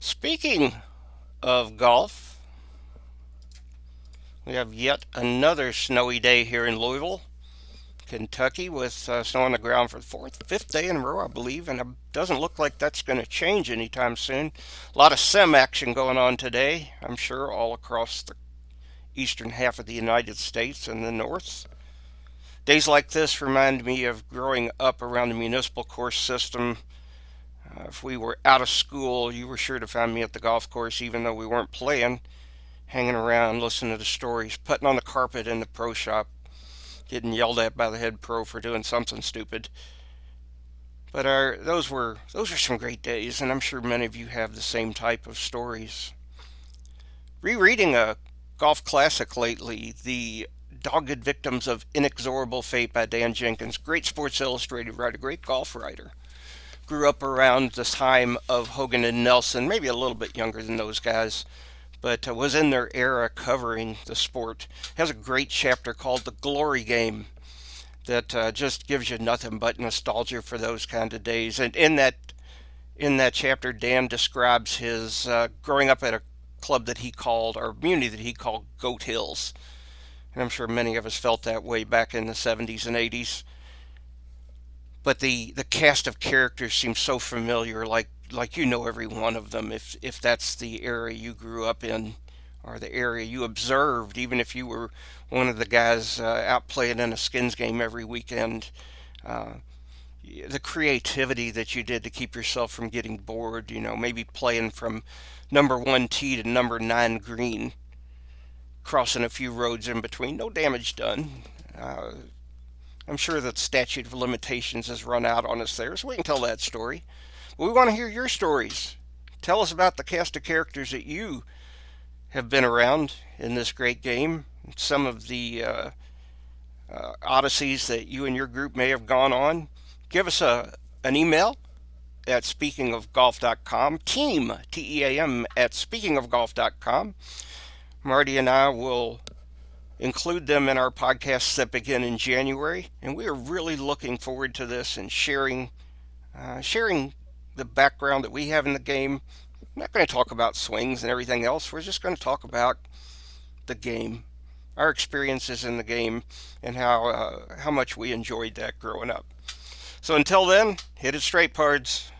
Speaking of golf, we have yet another snowy day here in Louisville, Kentucky, with snow on the ground for the fifth day in a row, I believe, and it doesn't look like that's going to change anytime soon. A lot of sim action going on today, I'm sure, all across the eastern half of the United States and the north. Days like this remind me of growing up around the municipal course system. If we were out of school, you were sure to find me at the golf course, even though we weren't playing, hanging around, listening to the stories, putting on the carpet in the pro shop, getting yelled at by the head pro for doing something stupid. But those were some great days, and I'm sure many of you have the same type of stories. Rereading a golf classic lately, The Dogged Victims of Inexorable Fate by Dan Jenkins. Great Sports Illustrated writer, great golf writer. Grew up around the time of Hogan and Nelson, maybe a little bit younger than those guys, but was in their era covering the sport. Has a great chapter called The Glory Game that just gives you nothing but nostalgia for those kind of days. And in that chapter, Dan describes his growing up at a club that he called, or muni that he called Goat Hills. And I'm sure many of us felt that way back in the 70s and 80s. But the cast of characters seems so familiar, like you know every one of them, if that's the area you grew up in or the area you observed, even if you were one of the guys out playing in a skins game every weekend. Uh, the creativity that you did to keep yourself from getting bored, maybe playing from number one tee to number nine green, crossing a few roads in between, no damage done. Uh, I'm sure that statute of limitations has run out on us there, so we can tell that story. But we want to hear your stories. Tell us about the cast of characters that you have been around in this great game, some of the odysseys that you and your group may have gone on. Give us an email at speakingofgolf.com, team, Team, at speakingofgolf.com. Marty and I will include them in our podcasts that begin in January, and we are really looking forward to this and sharing the background that we have in the game. I'm not going to talk about swings and everything else. We're just going to talk about the game, our experiences in the game, and how much we enjoyed that growing up. So until then, hit it straight, pards.